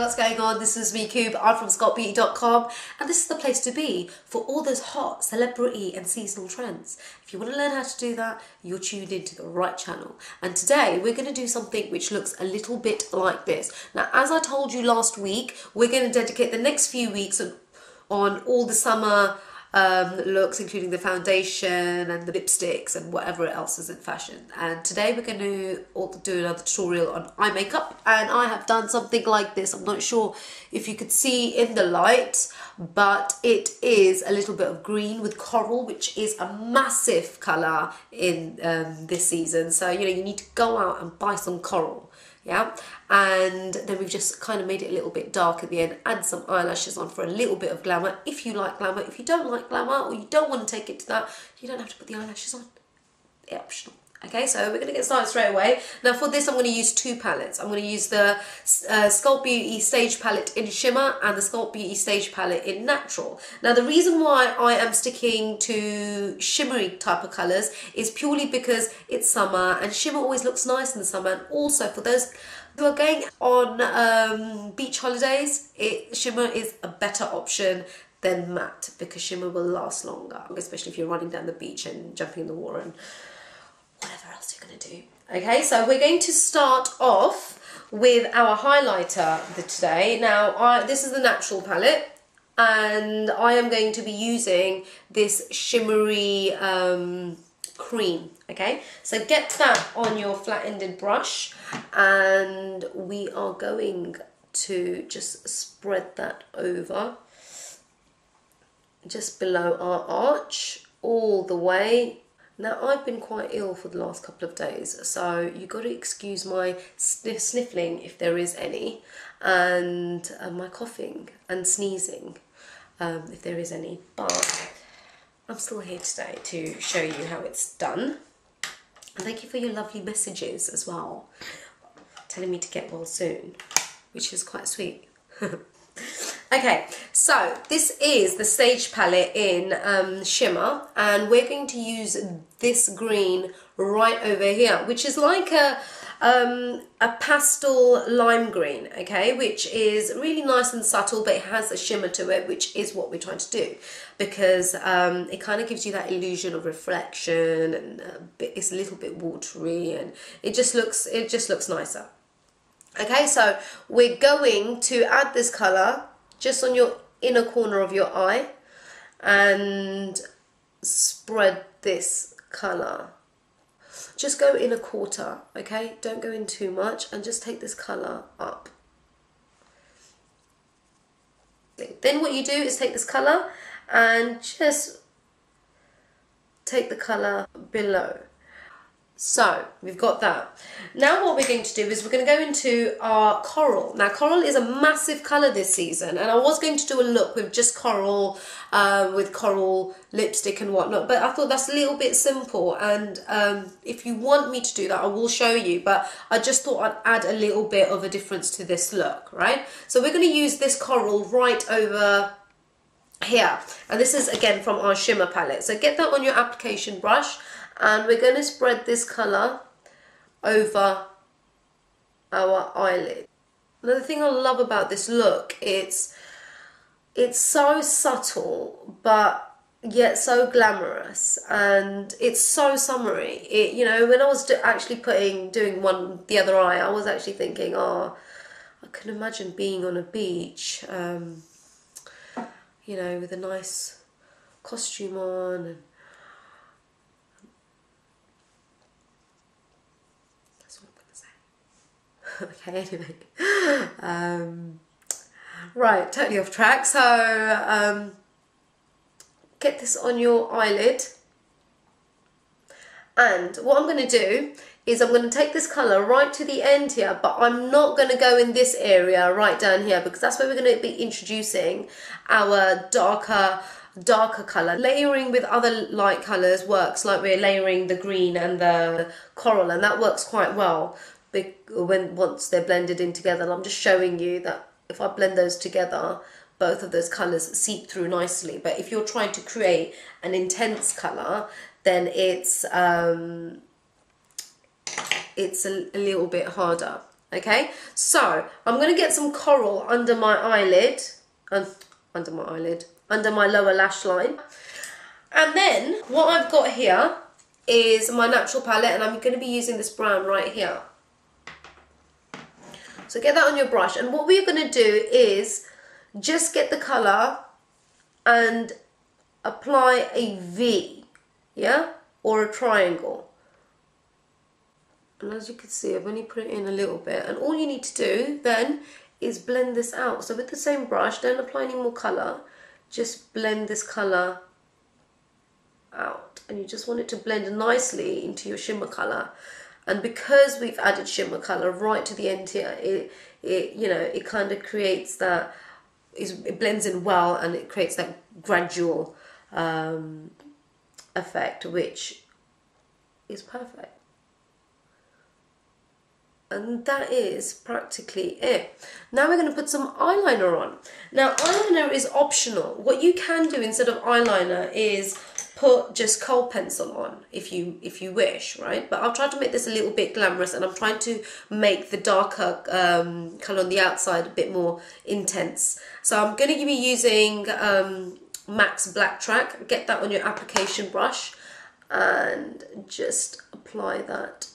what's going on? This is me, Cube. I'm from sculptbeauty.com, and this is the place to be for all those hot celebrity and seasonal trends. If you want to learn how to do that, you're tuned into the right channel. And today we're going to do something which looks a little bit like this. Now, as I told you last week, we're going to dedicate the next few weeks on all the summer looks, including the foundation and the lipsticks and whatever else is in fashion. And today we're going to do another tutorial on eye makeup, and I have done something like this. I'm not sure if you could see in the light, but it is a little bit of green with coral, which is a massive colour in this season. So you know, you need to go out and buy some coral. Yeah, and then we've just kind of made it a little bit dark at the end, add some eyelashes on for a little bit of glamour if you like glamour. If you don't like glamour or you don't want to take it to that, you don't have to put the eyelashes on. They're optional. Okay, so we're going to get started straight away. Now for this I'm going to use two palettes. I'm going to use the Sculpt Beauty Stage Palette in Shimmer and the Sculpt Beauty Stage Palette in Natural. Now the reason why I am sticking to shimmery type of colours is purely because it's summer and shimmer always looks nice in the summer, and also for those who are going on beach holidays, shimmer is a better option than matte because shimmer will last longer, especially if you're running down the beach and jumping in the water and whatever else you're going to do. Okay, so we're going to start off with our highlighter today. Now, this is the Natural palette, and I am going to be using this shimmery cream. Okay, so get that on your flat-ended brush, and we are going to just spread that over just below our arch all the way. Now, I've been quite ill for the last couple of days, so you've got to excuse my sniffling if there is any, and my coughing and sneezing if there is any, but I'm still here today to show you how it's done. And thank you for your lovely messages as well, telling me to get well soon, which is quite sweet. Okay, so this is the Stage palette in Shimmer, and we're going to use this green right over here, which is like a pastel lime green, okay, which is really nice and subtle, but it has a shimmer to it, which is what we're trying to do, because it kind of gives you that illusion of reflection, and it's a little bit watery, and it just looks nicer. Okay, so we're going to add this colour just on your inner corner of your eye and spread this colour. Just go in a quarter, okay? Don't go in too much, and just take this colour up. Then what you do is take this colour and just take the colour below. So we've got that. Now what we're going to do is we're going to go into our coral. Now coral is a massive colour this season, and I was going to do a look with just coral, with coral lipstick and whatnot, but I thought that's a little bit simple, and if you want me to do that I will show you, but I just thought I'd add a little bit of a difference to this look, right? So we're going to use this coral right over here, and this is again from our Shimmer palette. So get that on your application brush, and we're going to spread this colour over our eyelid. Another thing I love about this look, it's so subtle but yet so glamorous, and it's so summery. You know, when I was actually doing one the other eye, I was actually thinking, oh, I can imagine being on a beach, you know, with a nice costume on, and okay, anyway, right, totally off track. So get this on your eyelid, and what I'm going to do is I'm going to take this colour right to the end here, but I'm not going to go in this area right down here, because that's where we're going to be introducing our darker colour. Layering with other light colours works, like we're layering the green and the coral, and that works quite well once they're blended in together. And I'm just showing you that if I blend those together, both of those colours seep through nicely. But if you're trying to create an intense colour, then it's a little bit harder. Okay, so I'm going to get some coral under my eyelid, under my lower lash line. And then what I've got here is my natural palette, and I'm going to be using this brown right here. So get that on your brush, and what we're going to do is just get the colour and apply a V, yeah, or a triangle. And as you can see, I've only put it in a little bit, and all you need to do then is blend this out. So with the same brush, don't apply any more colour, just blend this colour out, and you just want it to blend nicely into your shimmer colour. And because we've added shimmer colour right to the end here, it kind of creates that, it blends in well, and it creates that gradual effect, which is perfect. And that is practically it. Now we're going to put some eyeliner on. Now eyeliner is optional. What you can do instead of eyeliner is put just kohl pencil on if you wish, right? But I've tried to make this a little bit glamorous, and I'm trying to make the darker colour on the outside a bit more intense. So I'm going to be using MAC's Blacktrack. Get that on your application brush and just apply that.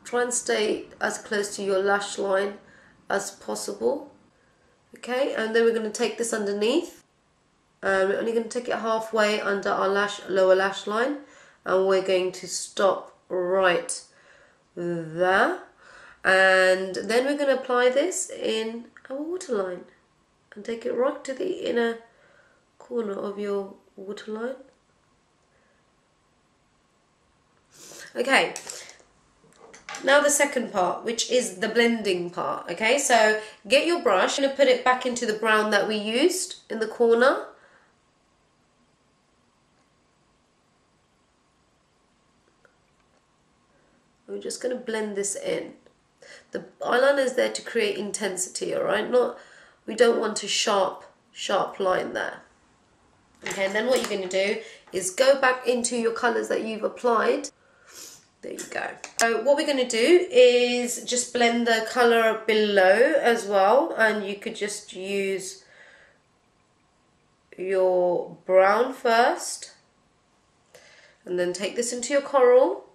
Try and stay as close to your lash line as possible. Okay, and then we're going to take this underneath. We're only going to take it halfway under our lower lash line, and we're going to stop right there. And then we're going to apply this in our waterline and take it right to the inner corner of your waterline. Okay. Now the second part, which is the blending part, okay? So get your brush, I'm going to put it back into the brown that we used in the corner. We're just going to blend this in. The eyeliner is there to create intensity, all right? We don't want a sharp line there. Okay, and then what you're going to do is go back into your colours that you've applied. There you go. So what we're going to do is just blend the colour below as well, and you could just use your brown first and then take this into your coral.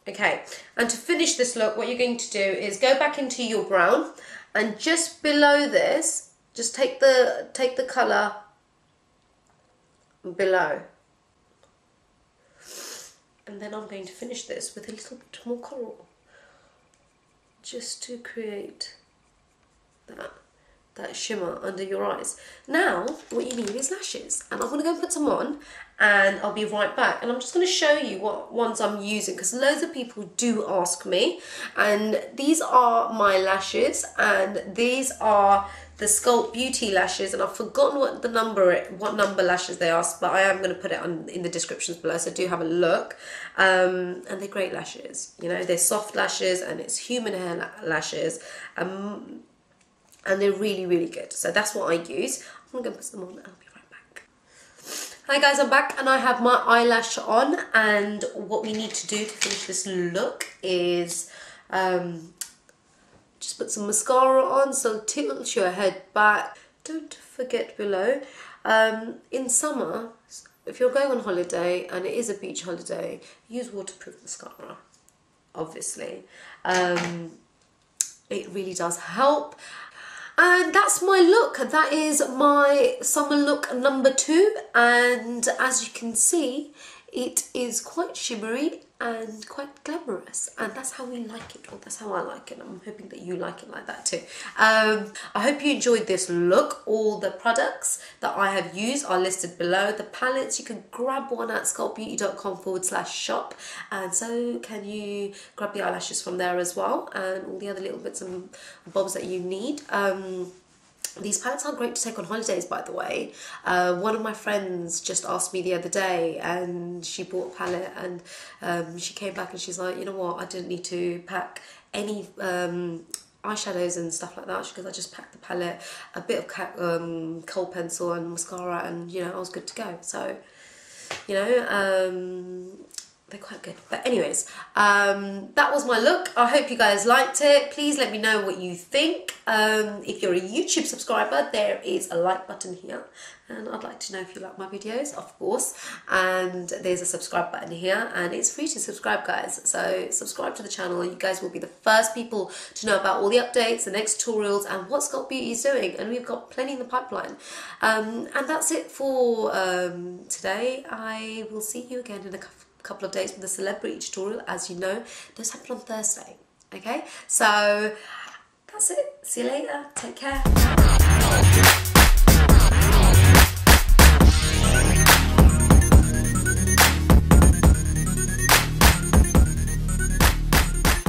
Okay, and to finish this look, what you're going to do is go back into your brown, and just below this, just take the colour below. And then I'm going to finish this with a little bit more coral, just to create that shimmer under your eyes. Now, what you need is lashes, and I'm going to go put some on, and I'll be right back. And I'm just going to show you what ones I'm using, because loads of people do ask me. And these are my lashes, and these are the Sculpt Beauty lashes, and I've forgotten what number lashes they are, but I am going to put it in the descriptions below, so do have a look. And they're great lashes, you know, they're soft lashes, and it's human hair lashes, and they're really, really good. So that's what I use. I'm going to put some on, and I'll be right back. Hi guys, I'm back, and I have my eyelash on, and what we need to do to finish this look is just put some mascara on, so tilt your head back. Don't forget below. In summer, if you're going on holiday, and it is a beach holiday, use waterproof mascara, obviously. It really does help. And that's my look. That is my summer look number 2. And as you can see, it is quite shimmery and quite glamorous, and that's how we like it, or that's how I like it. I'm hoping that you like it like that too. I hope you enjoyed this look. All the products that I have used are listed below. The palettes, you can grab one at sculptbeauty.com/shop, and so can you grab the eyelashes from there as well, and all the other little bits and bobs that you need. These palettes are great to take on holidays, by the way. One of my friends just asked me the other day, and she bought a palette, and she came back and she's like, you know what, I didn't need to pack any eyeshadows and stuff like that. She goes, I just packed the palette, a bit of kohl pencil and mascara, and you know, I was good to go. So, you know, they're quite good. But anyways, that was my look. I hope you guys liked it. Please let me know what you think. If you're a YouTube subscriber, there is a like button here, and I'd like to know if you like my videos, of course. And there's a subscribe button here, and it's free to subscribe, guys. So subscribe to the channel. You guys will be the first people to know about all the updates, the next tutorials, and what Sculpt Beauty is doing. And we've got plenty in the pipeline. And that's it for today. I will see you again in a couple of days with the celebrity tutorial. As you know, those happen on Thursday. Okay, so that's it. See you later. Take care.